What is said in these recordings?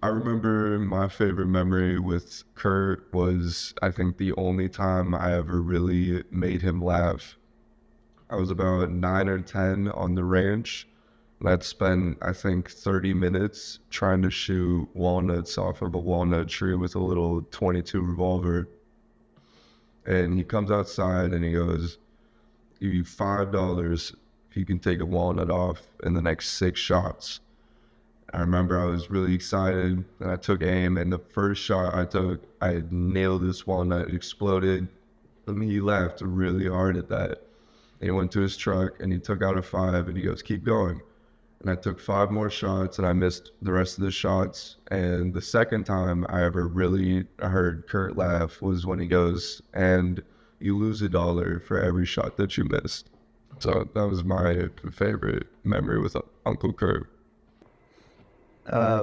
I remember my favorite memory with Kurt was, I think, the only time I ever really made him laugh. I was about 9 or 10 on the ranch, and I'd spent, I think, 30 minutes trying to shoot walnuts off of a walnut tree with a little 22 revolver. And he comes outside and he goes, "Give you $5 if you can take a walnut off in the next 6 shots." I remember I was really excited and I took aim, and the first shot I took, I nailed this walnut, it exploded. And he laughed really hard at that. And he went to his truck and he took out a 5 and he goes, "Keep going." And I took 5 more shots and I missed the rest of the shots. And the second time I ever really heard Kurt laugh was when he goes, "And you lose $1 for every shot that you missed." So that was my favorite memory with Uncle Kurt.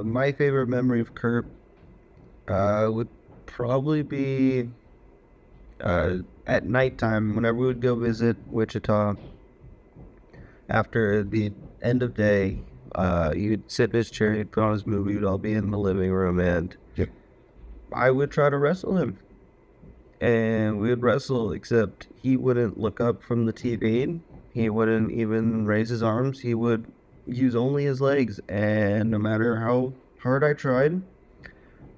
My favorite memory of Kurt would probably be at nighttime whenever we would go visit Wichita after the end of day. He'd sit in his chair, he'd put on his movie, we'd all be in the living room, and Yep. I would try to wrestle him. And we would wrestle, except he wouldn't look up from the TV. He wouldn't even raise his arms. He would use only his legs. And no matter how hard I tried, no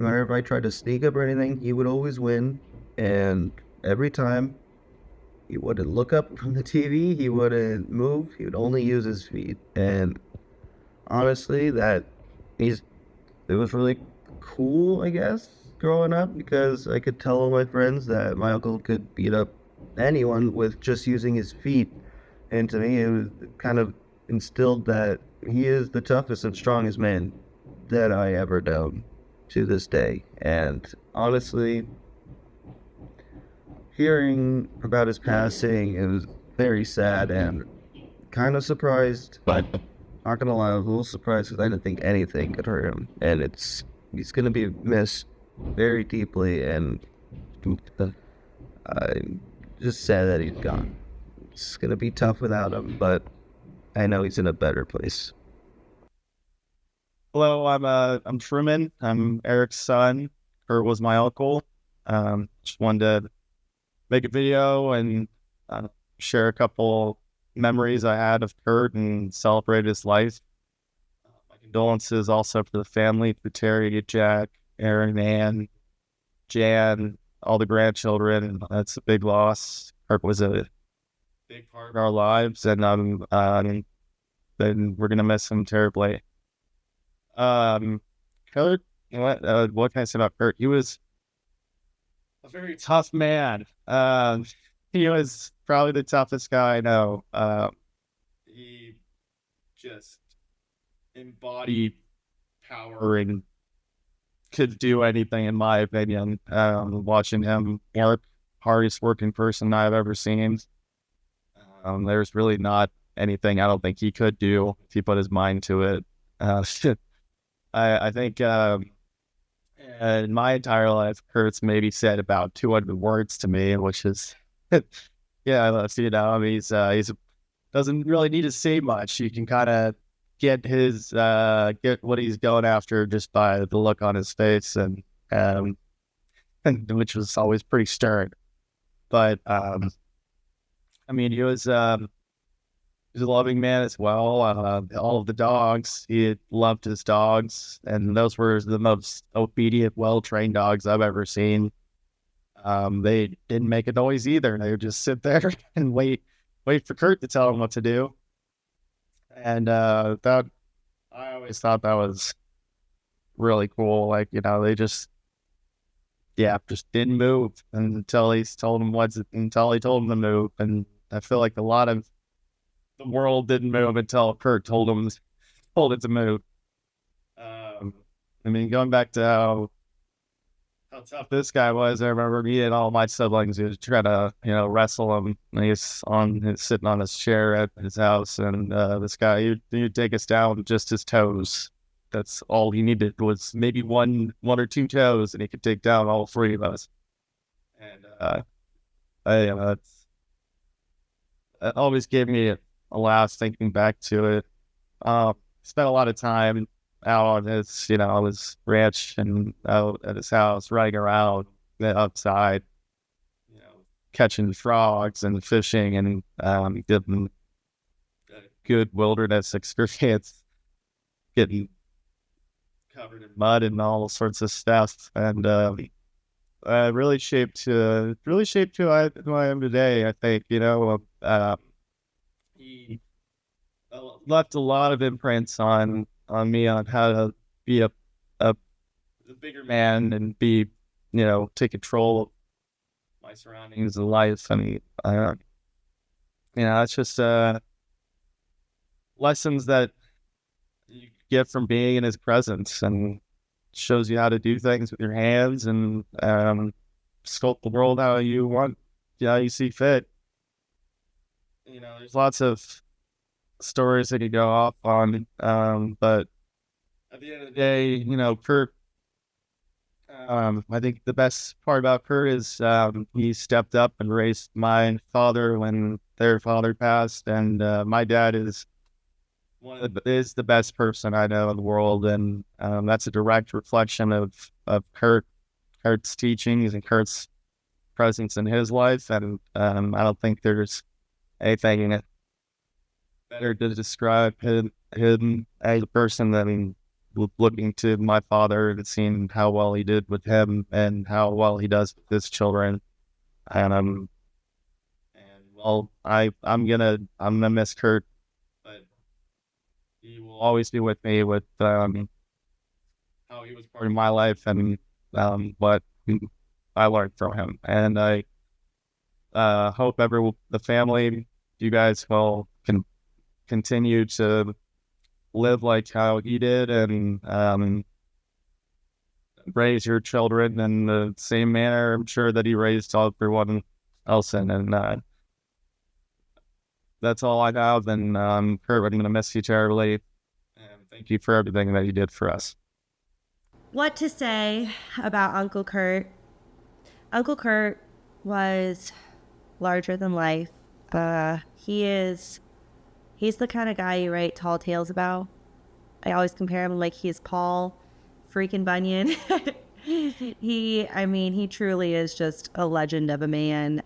matter if I tried to sneak up or anything, he would always win. And every time, he wouldn't look up from the TV. He wouldn't move. He would only use his feet. And honestly, it was really cool, I guess, growing up, because I could tell all my friends that my uncle could beat up anyone with just using his feet. And to me, it was kind of instilled that he is the toughest and strongest man that I ever known to this day. And honestly, hearing about his passing, it was very sad and kind of surprised, but not gonna lie, I was a little surprised because I didn't think anything could hurt him. And he's gonna be missed very deeply, and I'm just sad that he's gone. It's gonna be tough without him, but I know he's in a better place. Hello, I'm Truman. I'm Eric's son. Kurt was my uncle. Just wanted to make a video and share a couple memories I had of Kurt and celebrate his life. My condolences also for the family, for Terry, Jack, Aaron, Ann, Jan, all the grandchildren. That's a big loss. Kurt was a big part of our lives, and then we're gonna miss him terribly. Kurt, what can I say about Kurt? He was a very tough man. He was probably the toughest guy I know. He just embodied power and could do anything, in my opinion. Watching him work, hardest working person I've ever seen. There's really not anything I don't think he could do if he put his mind to it. I think in my entire life, Kurt's maybe said about 200 words to me, which is, yeah, I mean, he's doesn't really need to say much. You can kind of get get what he's going after just by the look on his face, and which was always pretty stern. But I mean, he was a loving man as well. All of the dogs, he loved his dogs, and those were the most obedient, well-trained dogs I've ever seen. They didn't make a noise either. They would just sit there and wait for Kurt to tell them what to do. And that I always thought that was really cool. Like, they just didn't move until he told them to move. And I feel like a lot of the world didn't move until Kurt told it to move. I mean, going back to how tough this guy was, I remember me and all my siblings was trying to, wrestle him. And he's sitting on his chair at his house, and this guy, he'd take us down just his toes. That's all he needed, was maybe one or two toes, and he could take down all three of us. And it always gave me a laugh thinking back to it. Spent a lot of time out on his, on his ranch and out at his house, running around outside, catching frogs and fishing and getting a good wilderness experience, getting covered in mud and all sorts of stuff, and really shaped who I am today. I think he left a lot of imprints on me on how to be a bigger man and be take control of my surroundings and life. I mean, it's just lessons that you get from being in his presence, and shows you how to do things with your hands and sculpt the world how you want, how you see fit. There's lots of stories that could go off on, but at the end of the day, Kurt. I think the best part about Kurt is he stepped up and raised my father when their father passed, and my dad is the best person I know in the world, and that's a direct reflection of Kurt's teachings and Kurt's presence in his life, and I don't think there's anything better to describe him as a person than looking to my father and seeing how well he did with him and how well he does with his children. And I'm gonna miss Kurt, but he will always be with me with how he was part of my life and what I learned from him. And I hope the family, you guys will continue to live like how he did and raise your children in the same manner I'm sure that he raised everyone else in. And that's all I have. And Kurt, I'm going to miss you terribly. And thank you for everything that you did for us. What to say about Uncle Kurt? Uncle Kurt was larger than life. He's the kind of guy you write tall tales about. I always compare him like he's Paul freaking Bunyan. He truly is just a legend of a man.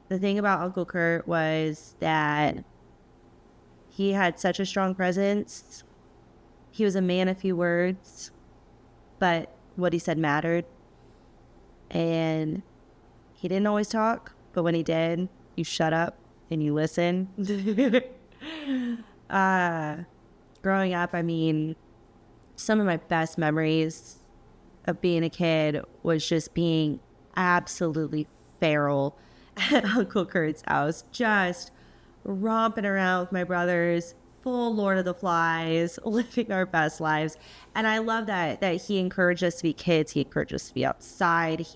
The thing about Uncle Kurt was that he had such a strong presence. He was a man of few words, but what he said mattered. And he didn't always talk, but when he did, you shut up and you listen. Growing up, some of my best memories of being a kid was just being absolutely feral at Uncle Kurt's house, just romping around with my brothers, full Lord of the Flies, living our best lives. And I love that he encouraged us to be kids. He encouraged us to be outside.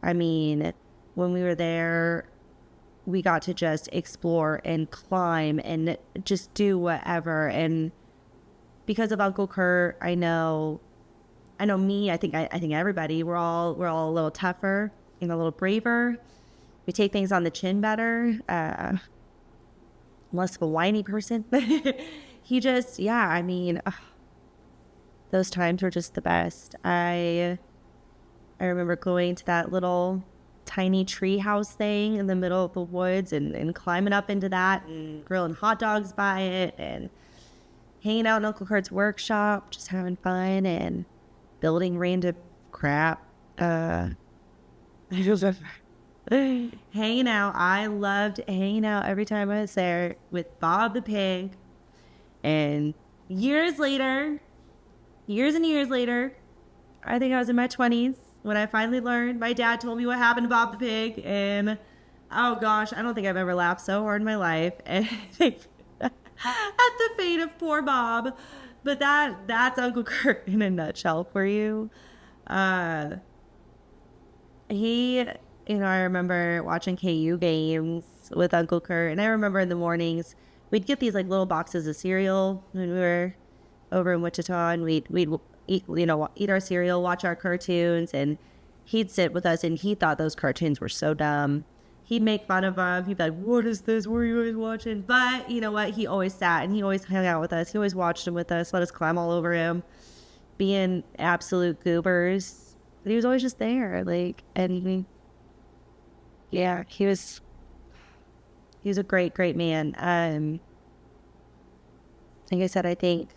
When we were there, we got to just explore and climb and just do whatever. And because of Uncle Kurt, I know me, I think everybody, we're all a little tougher and a little braver. We take things on the chin better. Less of a whiny person. He just, those times were just the best. I remember going to that little tiny tree house thing in the middle of the woods and climbing up into that and grilling hot dogs by it and hanging out in Uncle Kurt's workshop, just having fun and building random crap. Hanging out. I loved hanging out every time I was there with Bob the pig. And years and years later, I think I was in my 20s when I finally learned. My dad told me what happened to Bob the pig, and oh gosh, I don't think I've ever laughed so hard in my life and at the fate of poor Bob. But that's Uncle Kurt in a nutshell for you. I remember watching KU games with Uncle Kurt, and I remember in the mornings we'd get these like little boxes of cereal when we were over in Wichita, and we'd eat our cereal, watch our cartoons, and he'd sit with us, and he thought those cartoons were so dumb. he'd make fun of him. He'd be like, what is this? What are you guys watching? But you know what? He always sat and he always hung out with us. He always watched him with us, let us climb all over him, being absolute goobers. But he was always just there. Like, and yeah, he was a great, great man. Like I said, I think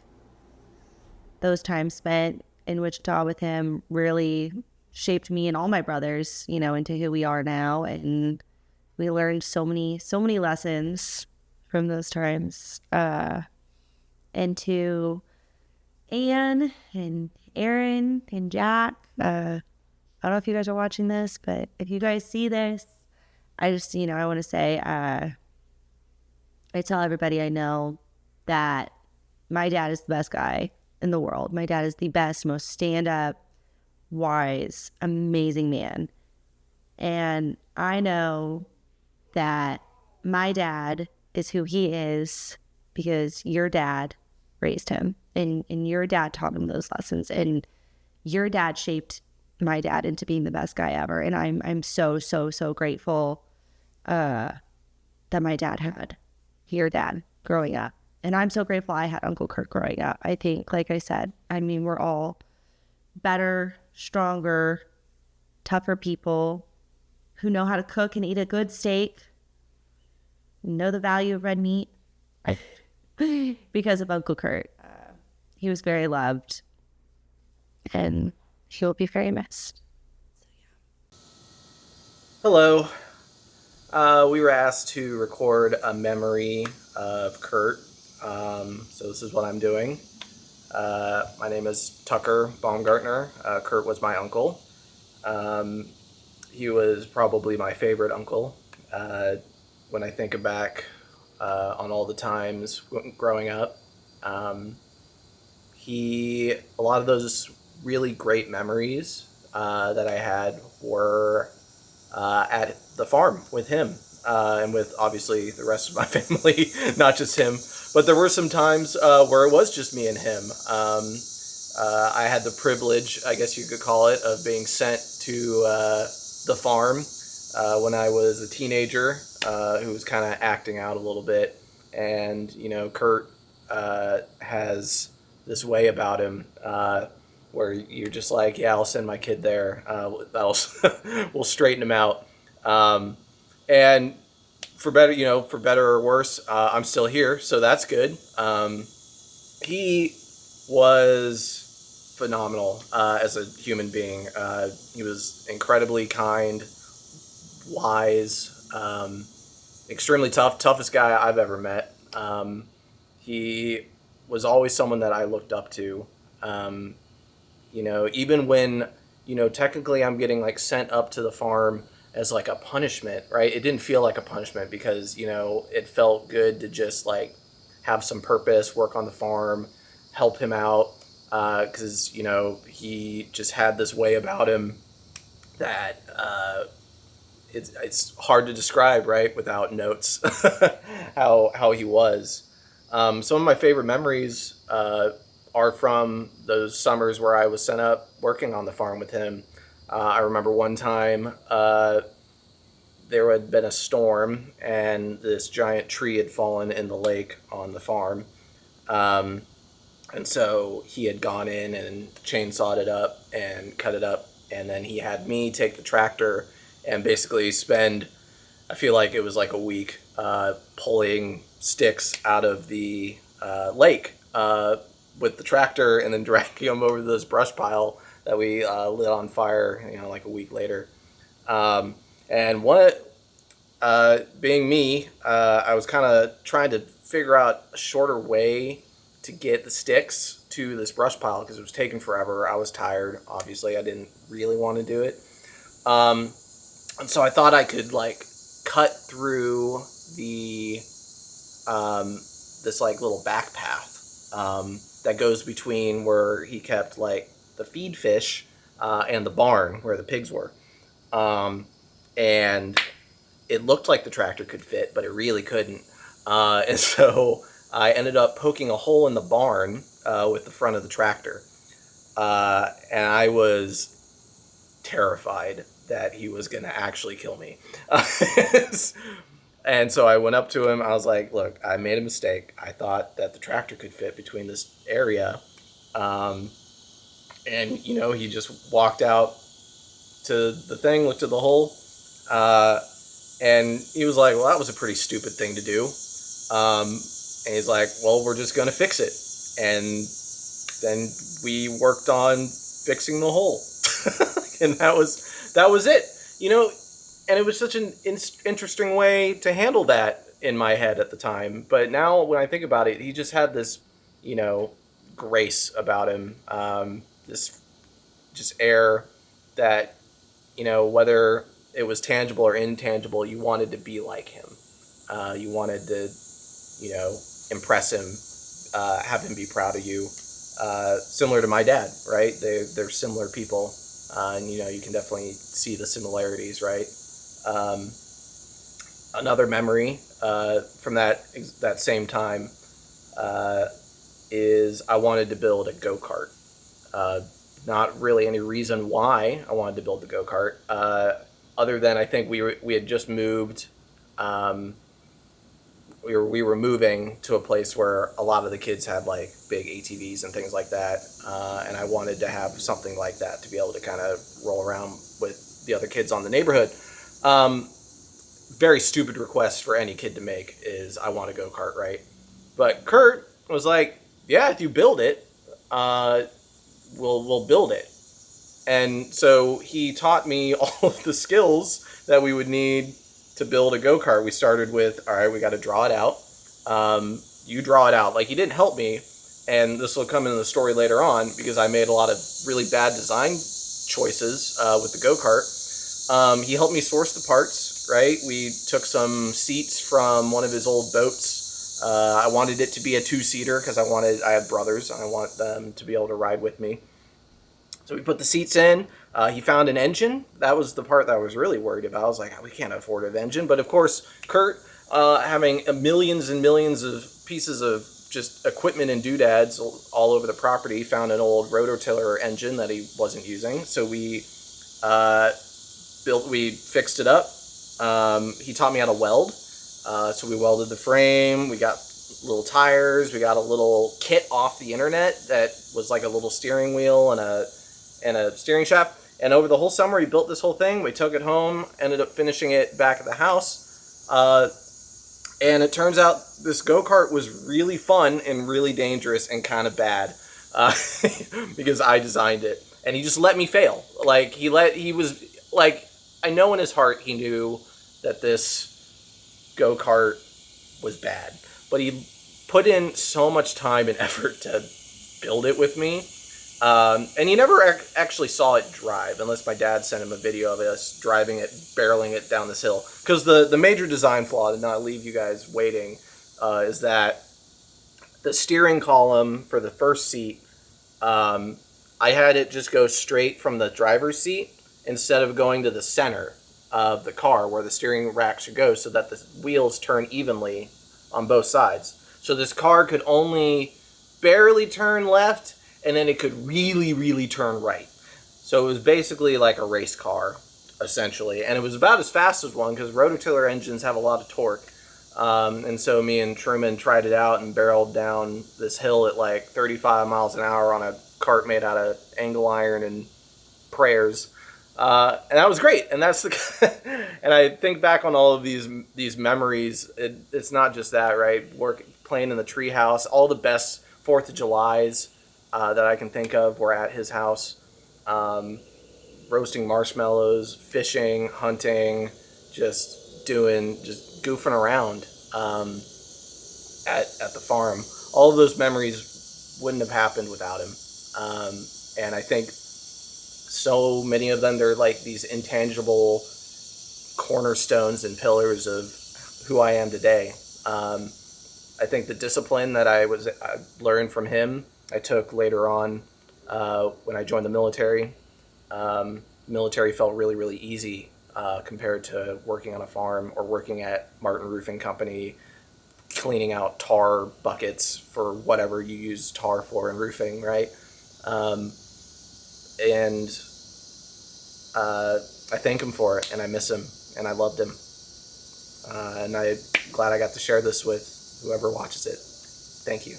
those times spent in Wichita with him really shaped me and all my brothers, you know, into who we are now. And we learned so many lessons from those times. And to Anne and Aaron and Jack, I don't know if you guys are watching this, but if you guys see this, I just, you know, I want to say, I tell everybody I know that my dad is the best guy in the world. My dad is the best, most stand-up, wise, amazing man. And I know that my dad is who he is because your dad raised him and your dad taught him those lessons, and your dad shaped my dad into being the best guy ever. And I'm so grateful that my dad had your dad growing up. And I'm so grateful I had Uncle Kurt growing up. I think, like I said, I mean, we're all better, stronger, tougher people who know how to cook and eat a good steak, know the value of red meat because of Uncle Kurt. He was very loved and he will be very missed. Hello. We were asked to record a memory of Kurt. So this is what I'm doing. My name is Tucker Baumgartner. Kurt was my uncle. He was probably my favorite uncle. When I think back on all the times growing up, a lot of those really great memories that I had were at the farm with him and with obviously the rest of my family, not just him. But there were some times where it was just me and him. I had the privilege, I guess you could call it, of being sent to the farm when I was a teenager who was kind of acting out a little bit. And, you know, Kurt has this way about him where you're just like, yeah, I'll send my kid there. We'll straighten him out. And for better or worse, I'm still here, so that's good. He was phenomenal as a human being. He was incredibly kind, wise, extremely toughest guy I've ever met. He was always someone that I looked up to. You know, even when, you know, technically I'm getting like sent up to the farm as like a punishment, right? It didn't feel like a punishment because, you know, it felt good to just like have some purpose, work on the farm, help him out. Cause you know, he just had this way about him that, it's hard to describe, right? Without notes, how he was. Some of my favorite memories, are from those summers where I was sent up working on the farm with him. I remember one time there had been a storm and this giant tree had fallen in the lake on the farm. And so he had gone in and chainsawed it up and cut it up. And then he had me take the tractor and basically spend, I feel like it was like a week, pulling sticks out of the lake with the tractor and then dragging them over to this brush pile that we lit on fire, you know, like a week later. And being me, I was kind of trying to figure out a shorter way to get the sticks to this brush pile because it was taking forever. I was tired. Obviously, I didn't really want to do it. And so I thought I could like cut through the this like little back path that goes between where he kept like the feed fish and the barn where the pigs were. And it looked like the tractor could fit, but it really couldn't. And so I ended up poking a hole in the barn with the front of the tractor. And I was terrified that he was going to actually kill me. And so I went up to him. I was like, look, I made a mistake. I thought that the tractor could fit between this area. And, you know, he just walked out to the thing, looked at the hole. And he was like, well, that was a pretty stupid thing to do. And he's like, well, we're just going to fix it. And then we worked on fixing the hole. And that was it, you know. And it was such an interesting way to handle that in my head at the time. But now when I think about it, he just had this, you know, grace about him, this just air that, you know, whether it was tangible or intangible, you wanted to be like him. You wanted to, you know, impress him, have him be proud of you. Similar to my dad, right? They're similar people. And, you know, you can definitely see the similarities, right? Another memory from that same time is I wanted to build a go-kart. Not really any reason why I wanted to build the go-kart, other than I think we had just moved. We were moving to a place where a lot of the kids had like big ATVs and things like that, and I wanted to have something like that to be able to kind of roll around with the other kids on the neighborhood. Very stupid request for any kid to make is I want a go-kart, right? But Kurt was like, yeah, if you build it, we'll build it. And so he taught me all of the skills that we would need to build a go-kart. We started with, all right, we got to draw it out. You draw it out. Like, he didn't help me, and this will come into the story later on because I made a lot of really bad design choices with the go-kart. He helped me source the parts, right? We took some seats from one of his old boats. I wanted it to be a two-seater because I had brothers, and I want them to be able to ride with me. So we put the seats in. He found an engine. That was the part that I was really worried about. I was like, we can't afford an engine. But of course, Kurt, having millions and millions of pieces of just equipment and doodads all over the property, found an old rototiller engine that he wasn't using. So we fixed it up. He taught me how to weld. So we welded the frame. We got little tires. We got a little kit off the internet that was like a little steering wheel and a steering shaft. And over the whole summer, he built this whole thing. We took it home, ended up finishing it back at the house. And it turns out this go-kart was really fun and really dangerous and kind of bad because I designed it. And he just let me fail. Like, he was like, I know in his heart he knew that this go-kart was bad. But he put in so much time and effort to build it with me. And he never actually saw it drive, unless my dad sent him a video of us driving it, barreling it down this hill. Because the major design flaw, to not leave you guys waiting, is that the steering column for the first seat, I had it just go straight from the driver's seat instead of going to the center of the car where the steering rack should go, so that the wheels turn evenly on both sides. So this car could only barely turn left, and then it could really, really turn right. So it was basically like a race car, essentially. And it was about as fast as one because rototiller engines have a lot of torque. And so me and Truman tried it out and barreled down this hill at like 35 miles an hour on a cart made out of angle iron and prayers. And that was great. And that's and I think back on all of these memories. It's not just that, right? Playing in the treehouse, all the best 4th of Julys that I can think of were at his house. Roasting marshmallows, fishing, hunting, just goofing around at the farm. All of those memories wouldn't have happened without him. And I think so many of them, they're like these intangible cornerstones and pillars of who I am today. I think the discipline that I learned from him, I took later on when I joined the military. Military felt really, really easy compared to working on a farm or working at Martin Roofing Company, cleaning out tar buckets for whatever you use tar for in roofing, right? And I thank him for it, and I miss him, and I loved him. And I'm glad I got to share this with whoever watches it. Thank you.